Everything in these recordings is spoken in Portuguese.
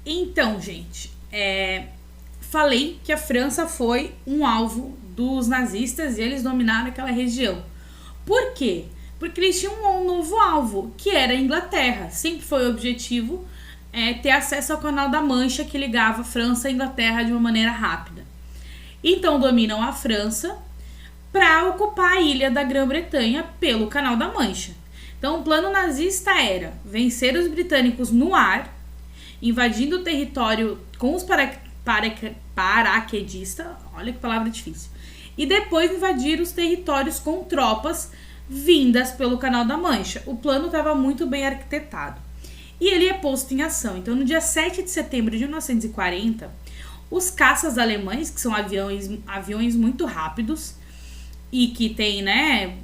Então, gente, falei que a França foi um alvo dos nazistas e eles dominaram aquela região. Por quê? Porque eles tinham um novo alvo, que era a Inglaterra. Sempre foi o objetivo ter acesso ao Canal da Mancha, que ligava França e Inglaterra de uma maneira rápida. Então dominam a França para ocupar a ilha da Grã-Bretanha pelo Canal da Mancha. Então o plano nazista era vencer os britânicos no ar, invadindo o território com os paraquedistas, olha que palavra difícil, e depois invadir os territórios com tropas vindas pelo Canal da Mancha. O plano estava muito bem arquitetado. E ele é posto em ação. Então, no dia 7 de setembro de 1940, os caças alemães, que são aviões muito rápidos e que têm, né,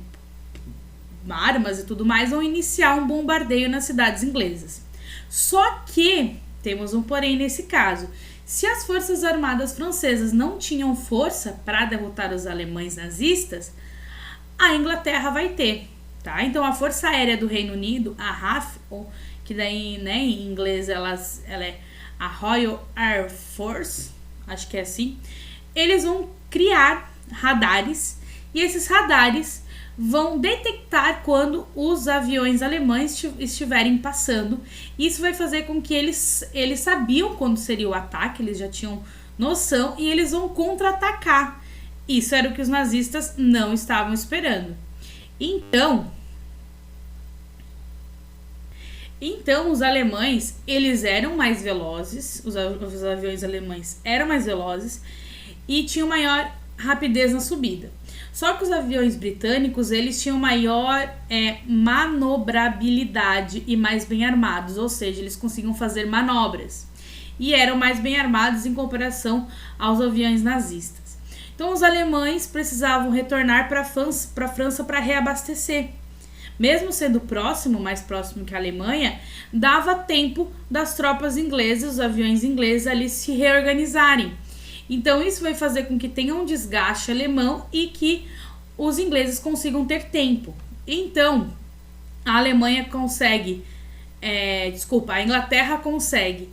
armas e tudo mais, vão iniciar um bombardeio nas cidades inglesas. Só que, temos um porém nesse caso, se as forças armadas francesas não tinham força para derrotar os alemães nazistas, a Inglaterra vai ter, tá? Então a Força Aérea do Reino Unido, a RAF, que daí, né, em inglês ela é a Royal Air Force, acho que é assim, eles vão criar radares e esses radares vão detectar quando os aviões alemães estiverem passando. Isso vai fazer com que eles sabiam quando seria o ataque, eles já tinham noção e eles vão contra-atacar. Isso era o que os nazistas não estavam esperando. Então os alemães, eles eram mais velozes, os aviões alemães eram mais velozes e tinham maior rapidez na subida. Só que os aviões britânicos, eles tinham maior manobrabilidade e mais bem armados, ou seja, eles conseguiam fazer manobras e eram mais bem armados em comparação aos aviões nazistas. Então os alemães precisavam retornar para a França para reabastecer. Mesmo sendo mais próximo que a Alemanha, dava tempo das tropas inglesas, os aviões ingleses ali se reorganizarem. Então isso vai fazer com que tenha um desgaste alemão e que os ingleses consigam ter tempo. Então a Alemanha consegue, a Inglaterra consegue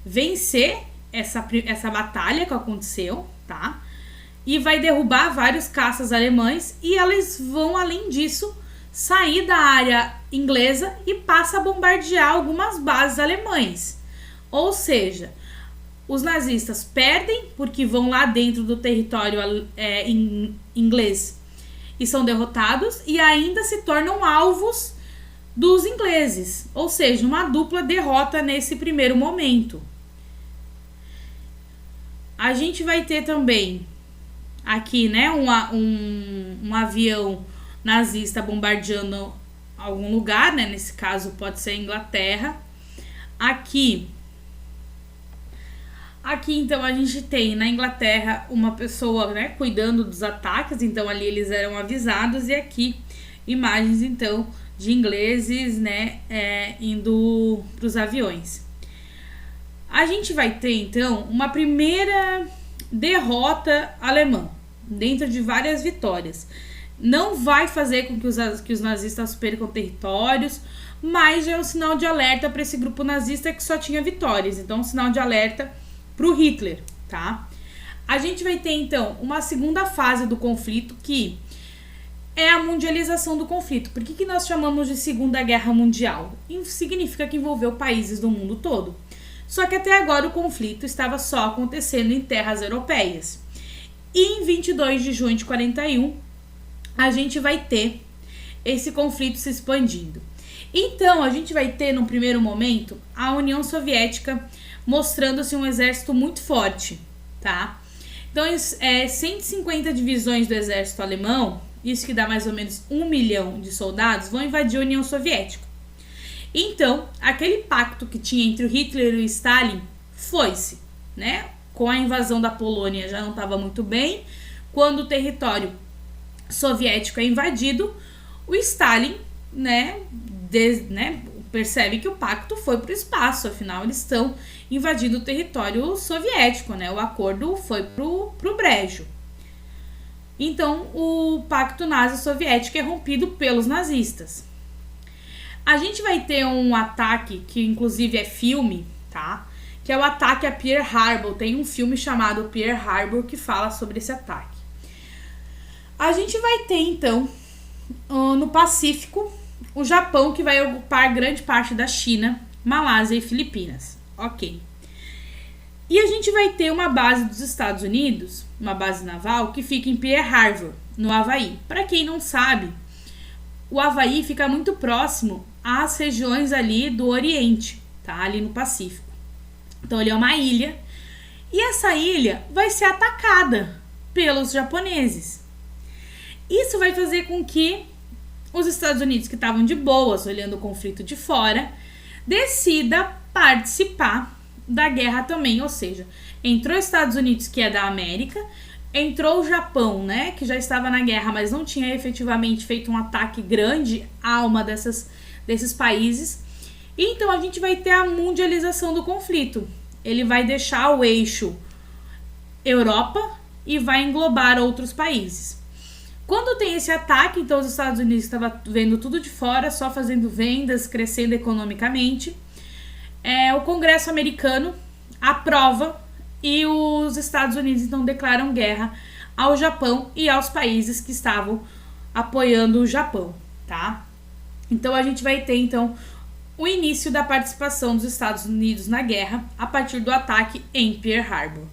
vencer essa batalha que aconteceu, tá? E vai derrubar vários caças alemães e eles vão, além disso, sair da área inglesa e passa a bombardear algumas bases alemães. Ou seja, os nazistas perdem porque vão lá dentro do território inglês e são derrotados e ainda se tornam alvos dos ingleses. Ou seja, uma dupla derrota nesse primeiro momento. A gente vai ter também aqui, né, um avião nazista bombardeando algum lugar, né? Nesse caso pode ser a Inglaterra. Aqui então a gente tem na Inglaterra uma pessoa, né, cuidando dos ataques, então ali eles eram avisados, e aqui imagens então de ingleses, né, indo para os aviões. A gente vai ter então uma primeira derrota alemã, dentro de várias vitórias. Não vai fazer com que os nazistas percam territórios, mas já é um sinal de alerta para esse grupo nazista que só tinha vitórias. Então, um sinal de alerta para o Hitler, tá? A gente vai ter, então, uma segunda fase do conflito, que é a mundialização do conflito. Por que nós chamamos de Segunda Guerra Mundial? Significa que envolveu países do mundo todo. Só que até agora o conflito estava só acontecendo em terras europeias. E em 22 de junho de 41, a gente vai ter esse conflito se expandindo. Então, a gente vai ter, num primeiro momento, a União Soviética mostrando-se um exército muito forte, tá? Então, 150 divisões do exército alemão, isso que dá mais ou menos 1 milhão de soldados, vão invadir a União Soviética. Então, aquele pacto que tinha entre o Hitler e o Stalin foi-se, né? Com a invasão da Polônia já não estava muito bem. Quando o território soviético é invadido, o Stalin, percebe que o pacto foi para o espaço, afinal eles estão invadindo o território soviético, né? O acordo foi pro brejo. Então, o pacto nazi-soviético é rompido pelos nazistas. A gente vai ter um ataque, que inclusive é filme, tá? que é o ataque a Pearl Harbor. Tem um filme chamado Pearl Harbor que fala sobre esse ataque. A gente vai ter, então, no Pacífico, o Japão, que vai ocupar grande parte da China, Malásia e Filipinas. Ok. E a gente vai ter uma base dos Estados Unidos, uma base naval, que fica em Pearl Harbor, no Havaí. Para quem não sabe, o Havaí fica muito próximo às regiões ali do Oriente, tá? Ali no Pacífico. Então, ele é uma ilha. E essa ilha vai ser atacada pelos japoneses. Isso vai fazer com que os Estados Unidos, que estavam de boas, olhando o conflito de fora, decida participar da guerra também. Ou seja, entrou os Estados Unidos, que é da América, entrou o Japão, né, que já estava na guerra, mas não tinha efetivamente feito um ataque grande a uma desses países. E então a gente vai ter a mundialização do conflito. Ele vai deixar o eixo Europa e vai englobar outros países. Quando tem esse ataque, então os Estados Unidos estavam vendo tudo de fora, só fazendo vendas, crescendo economicamente. O Congresso americano aprova e os Estados Unidos então declaram guerra ao Japão e aos países que estavam apoiando o Japão, tá? Então a gente vai ter então o início da participação dos Estados Unidos na guerra a partir do ataque em Pearl Harbor.